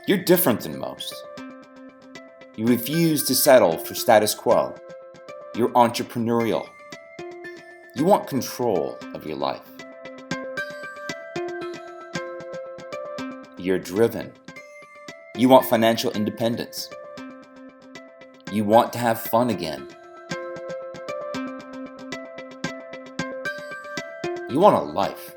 You're different than most. You refuse to settle for status quo. You're entrepreneurial. You want control of your life. You're driven. You want financial independence. You want to have fun again. You want a life.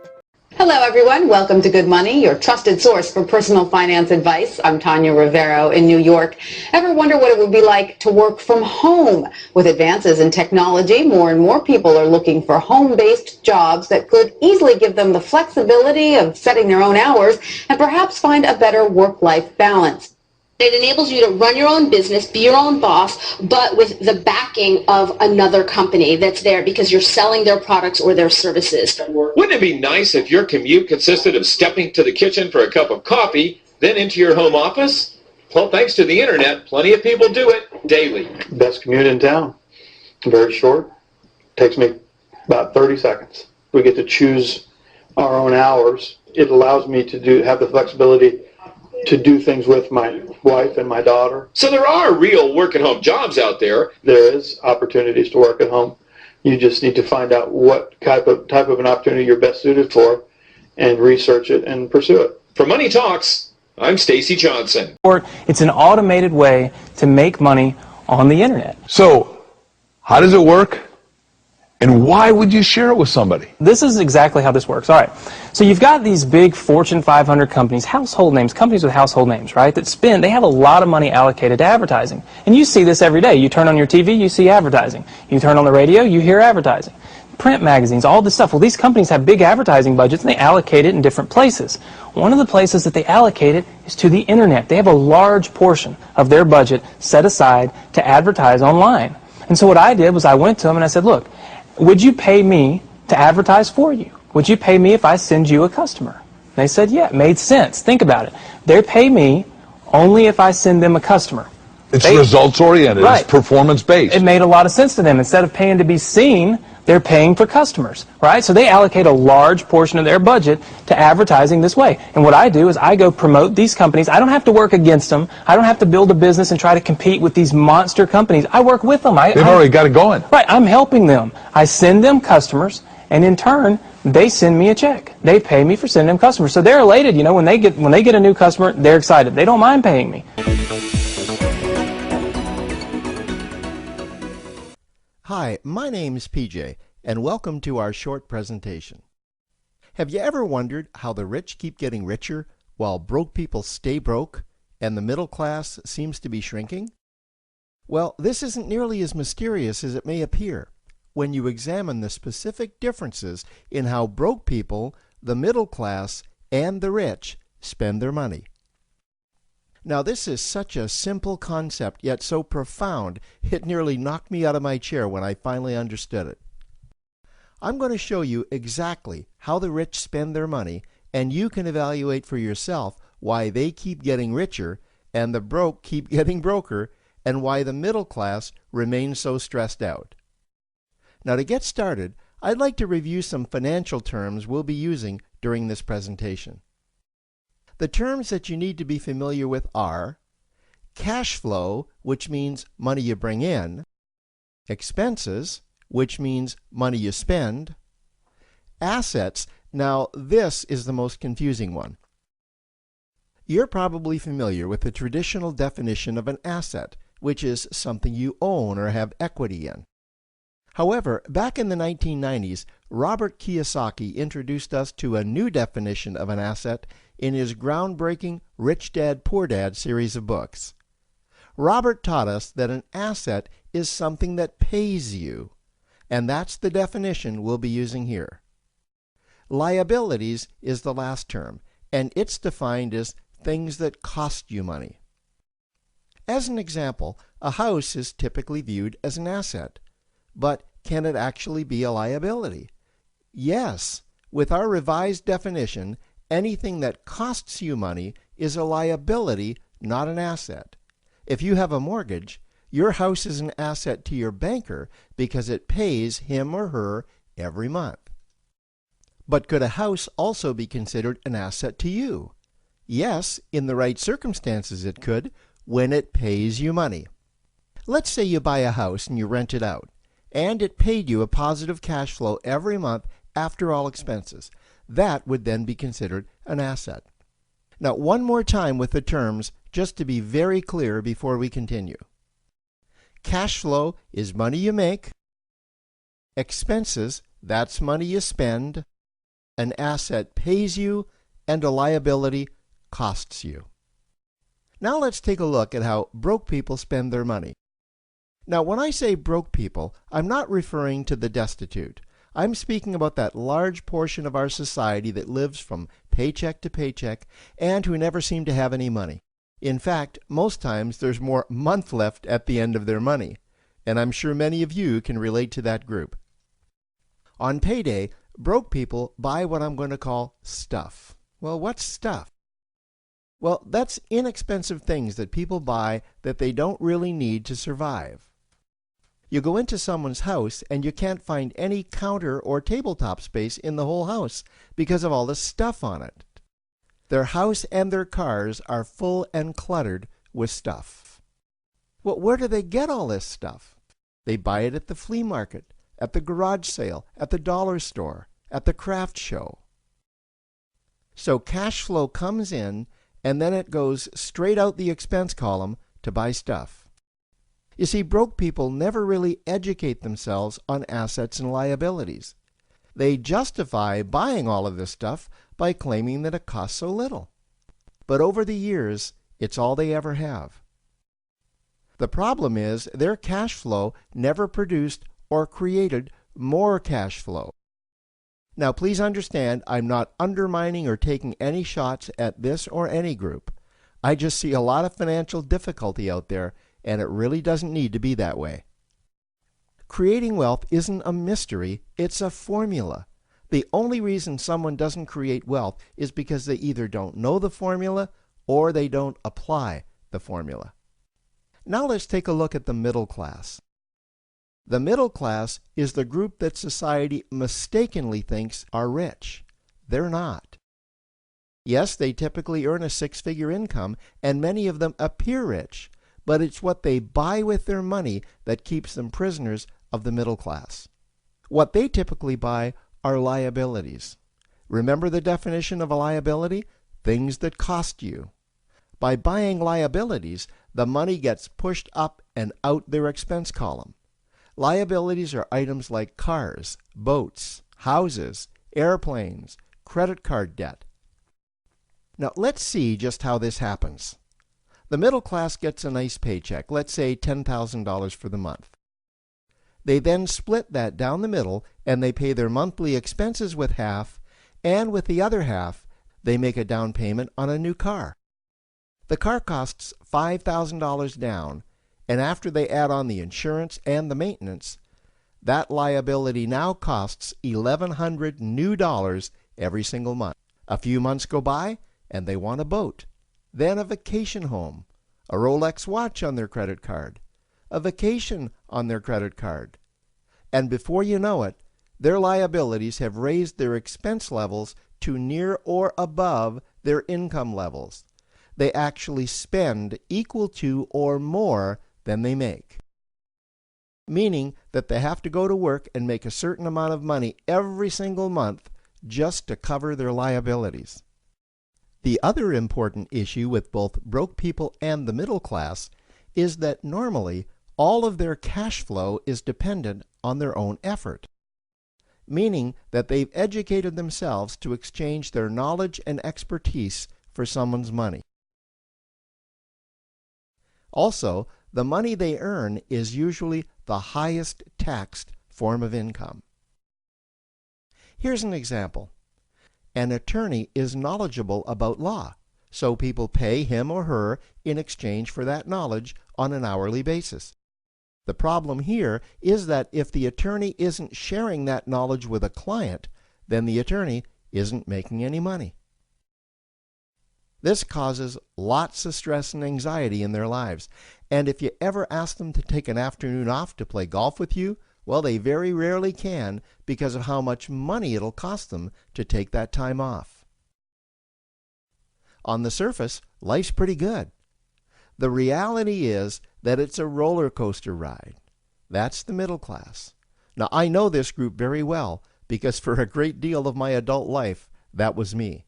Hello, everyone. Welcome to Good Money, your trusted source for personal finance advice. I'm Tanya Rivero in New York. Ever wonder what it would be like to work from home? With advances in technology, more and more people are looking for home-based jobs that could easily give them the flexibility of setting their own hours and perhaps find a better work-life balance. It enables you to run your own business, be your own boss, but with the backing of another company that's there because you're selling their products or their services. Wouldn't it be nice if your commute consisted of stepping to the kitchen for a cup of coffee, then into your home office? Well, thanks to the internet, plenty of people do it daily. Best commute in town. Very short. Takes me about 30 seconds. We get to choose our own hours. It allows me to have the flexibility to do things with my wife and my daughter. So there are real work-at-home jobs out there. There is opportunities to work at home. You just need to find out what type of an opportunity you're best suited for and research it and pursue it. For Money Talks, I'm Stacy Johnson. It's an automated way to make money on the internet. So, how does it work? And why would you share it with somebody? This is exactly how this works. All right. So you've got these big Fortune 500 companies, household names, companies with household names, right, they have a lot of money allocated to advertising. And you see this every day. You turn on your TV, you see advertising. You turn on the radio, you hear advertising. Print magazines, all this stuff. Well, these companies have big advertising budgets and they allocate it in different places. One of the places that they allocate it is to the internet. They have a large portion of their budget set aside to advertise online. And so what I did was I went to them and I said, look, would you pay me to advertise for you? Would you pay me if I send you a customer? They said, yeah, it made sense. Think about it. They pay me only if I send them a customer. It's results-oriented. Right. It's performance-based. It made a lot of sense to them. Instead of paying to be seen, they're paying for customers, right? So they allocate a large portion of their budget to advertising this way. And what I do is I go promote these companies. I don't have to work against them. I don't have to build a business and try to compete with these monster companies. I work with them. They've already got it going. Right. I'm helping them. I send them customers, and in turn, they send me a check. They pay me for sending them customers. So they're elated. You know, when they get a new customer, they're excited. They don't mind paying me. Hi, my name's PJ, and welcome to our short presentation. Have you ever wondered how the rich keep getting richer while broke people stay broke and the middle class seems to be shrinking? Well, this isn't nearly as mysterious as it may appear when you examine the specific differences in how broke people, the middle class, and the rich spend their money. Now, this is such a simple concept, yet so profound, it nearly knocked me out of my chair when I finally understood it. I'm going to show you exactly how the rich spend their money, and you can evaluate for yourself why they keep getting richer and the broke keep getting broker, and why the middle class remains so stressed out. Now, to get started, I'd like to review some financial terms we'll be using during this presentation. The terms that you need to be familiar with are cash flow, which means money you bring in, expenses, which means money you spend, assets. Now, this is the most confusing one. You're probably familiar with the traditional definition of an asset, which is something you own or have equity in. However, back in the 1990s, Robert Kiyosaki introduced us to a new definition of an asset in his groundbreaking Rich Dad, Poor Dad series of books. Robert taught us that an asset is something that pays you, and that's the definition we'll be using here. Liabilities is the last term, and it's defined as things that cost you money. As an example, a house is typically viewed as an asset, but can it actually be a liability? Yes, with our revised definition, anything that costs you money is a liability, not an asset. If you have a mortgage, your house is an asset to your banker because it pays him or her every month. But could a house also be considered an asset to you? Yes, in the right circumstances it could, when it pays you money. Let's say you buy a house and you rent it out, and it paid you a positive cash flow every month after all expenses. That would then be considered an asset. Now, one more time with the terms, just to be very clear before we continue. Cash flow is money you make. Expenses, that's money you spend. An asset pays you, and a liability costs you. Now let's take a look at how broke people spend their money. Now, when I say broke people, I'm not referring to the destitute. I'm speaking about that large portion of our society that lives from paycheck to paycheck and who never seem to have any money. In fact, most times there's more month left at the end of their money, and I'm sure many of you can relate to that group. On payday, broke people buy what I'm going to call stuff. Well, what's stuff? Well, that's inexpensive things that people buy that they don't really need to survive. You go into someone's house and you can't find any counter or tabletop space in the whole house because of all the stuff on it. Their house and their cars are full and cluttered with stuff. Well, where do they get all this stuff? They buy it at the flea market, at the garage sale, at the dollar store, at the craft show. So cash flow comes in and then it goes straight out the expense column to buy stuff. You see, broke people never really educate themselves on assets and liabilities. They justify buying all of this stuff by claiming that it costs so little. But over the years, it's all they ever have. The problem is their cash flow never produced or created more cash flow. Now, please understand, I'm not undermining or taking any shots at this or any group. I just see a lot of financial difficulty out there, and it really doesn't need to be that way. Creating wealth isn't a mystery, it's a formula. The only reason someone doesn't create wealth is because they either don't know the formula or they don't apply the formula. Now let's take a look at the middle class. The middle class is the group that society mistakenly thinks are rich. They're not. Yes, they typically earn a six-figure income, and many of them appear rich, but it's what they buy with their money that keeps them prisoners of the middle class. What they typically buy are liabilities. Remember the definition of a liability? Things that cost you. By buying liabilities, the money gets pushed up and out their expense column. Liabilities are items like cars, boats, houses, airplanes, credit card debt. Now let's see just how this happens. The middle class gets a nice paycheck, let's say $10,000 for the month. They then split that down the middle and they pay their monthly expenses with half, and with the other half, they make a down payment on a new car. The car costs $5,000 down, and after they add on the insurance and the maintenance, that liability now costs $1,100 new dollars every single month. A few months go by, and they want a boat, then a vacation home, a Rolex watch on their credit card, a vacation on their credit card. And before you know it, their liabilities have raised their expense levels to near or above their income levels. They actually spend equal to or more than they make, meaning that they have to go to work and make a certain amount of money every single month just to cover their liabilities. The other important issue with both broke people and the middle class is that normally all of their cash flow is dependent on their own effort, meaning that they've educated themselves to exchange their knowledge and expertise for someone's money. Also, the money they earn is usually the highest taxed form of income. Here's an example. An attorney is knowledgeable about law, so people pay him or her in exchange for that knowledge on an hourly basis. The problem here is that if the attorney isn't sharing that knowledge with a client, then the attorney isn't making any money. This causes lots of stress and anxiety in their lives, and if you ever ask them to take an afternoon off to play golf with you, well, they very rarely can because of how much money it'll cost them to take that time off. On the surface, life's pretty good. The reality is that it's a roller coaster ride. That's the middle class. Now, I know this group very well because for a great deal of my adult life, that was me.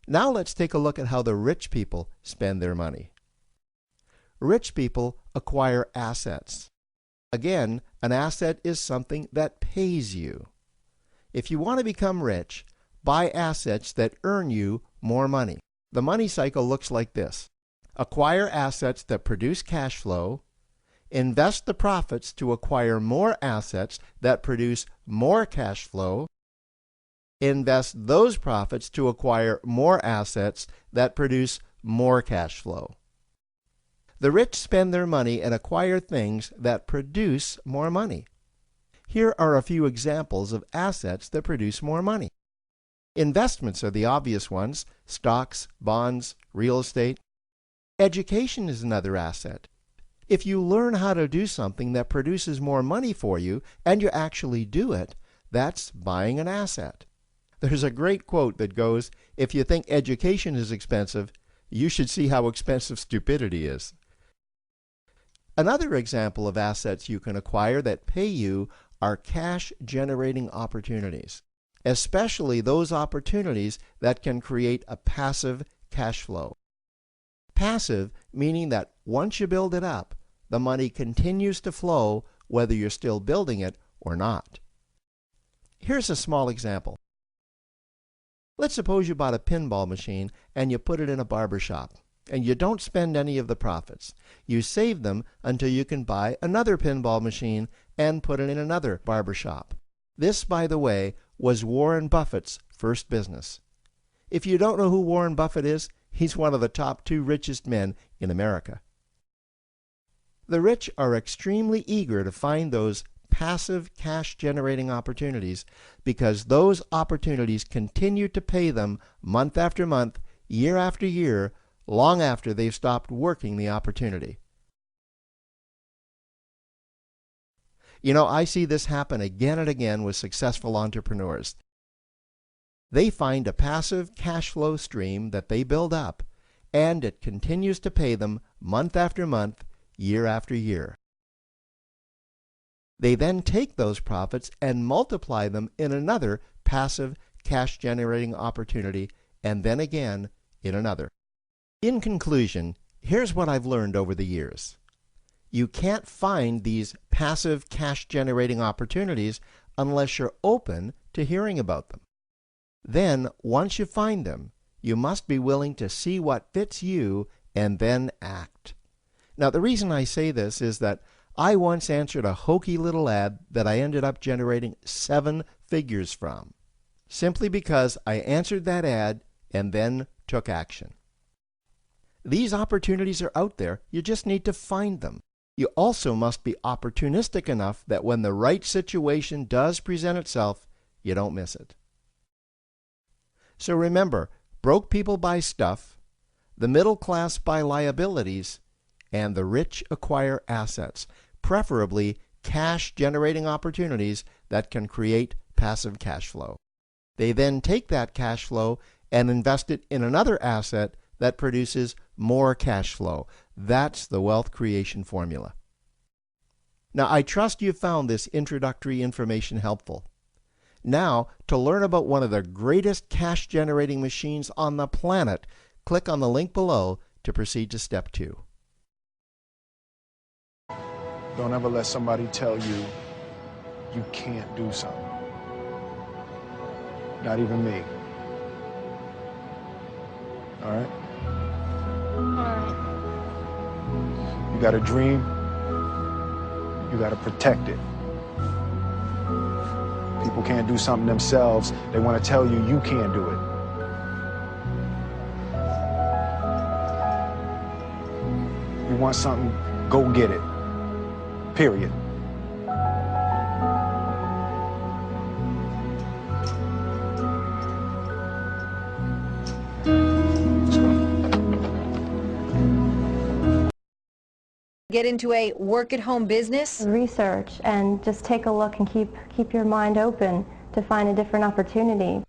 Now let's take a look at how the rich people spend their money. Rich people acquire assets. Again, an asset is something that pays you. If you want to become rich, buy assets that earn you more money. The money cycle looks like this. Acquire assets that produce cash flow, invest the profits to acquire more assets that produce more cash flow, invest those profits to acquire more assets that produce more cash flow. The rich spend their money and acquire things that produce more money. Here are a few examples of assets that produce more money. Investments are the obvious ones: stocks, bonds, real estate. Education is another asset. If you learn how to do something that produces more money for you and you actually do it, that's buying an asset. There's a great quote that goes, "If you think education is expensive, you should see how expensive stupidity is." Another example of assets you can acquire that pay you are cash-generating opportunities, especially those opportunities that can create a passive cash flow. Passive meaning that once you build it up, the money continues to flow whether you're still building it or not. Here's a small example. Let's suppose you bought a pinball machine and you put it in a barber shop, and you don't spend any of the profits. You save them until you can buy another pinball machine and put it in another barber shop. This, by the way, was Warren Buffett's first business. If you don't know who Warren Buffett is, he's one of the top 2 richest men in America. The rich are extremely eager to find those passive cash-generating opportunities because those opportunities continue to pay them month after month, year after year, long after they've stopped working the opportunity. You know, I see this happen again and again with successful entrepreneurs. They find a passive cash flow stream that they build up, and it continues to pay them month after month, year after year. They then take those profits and multiply them in another passive cash-generating opportunity, and then again in another. In conclusion, here's what I've learned over the years. You can't find these passive cash-generating opportunities unless you're open to hearing about them. Then, once you find them, you must be willing to see what fits you and then act. Now, the reason I say this is that I once answered a hokey little ad that I ended up generating 7 figures from, simply because I answered that ad and then took action. These opportunities are out there. You just need to find them. You also must be opportunistic enough that when the right situation does present itself, you don't miss it. So remember, broke people buy stuff, the middle class buy liabilities, and the rich acquire assets, preferably cash-generating opportunities that can create passive cash flow. They then take that cash flow and invest it in another asset that produces more cash flow. That's the wealth creation formula. Now, I trust you found this introductory information helpful. Now, to learn about one of the greatest cash-generating machines on the planet, click on the link below to proceed to step 2. Don't ever let somebody tell you you can't do something. Not even me. All right? You got a dream, you got to protect it. People can't do something themselves. They want to tell you you can't do it. You want something, go get it. Period. Get into a work-at-home business? Research and just take a look and keep your mind open to find a different opportunity.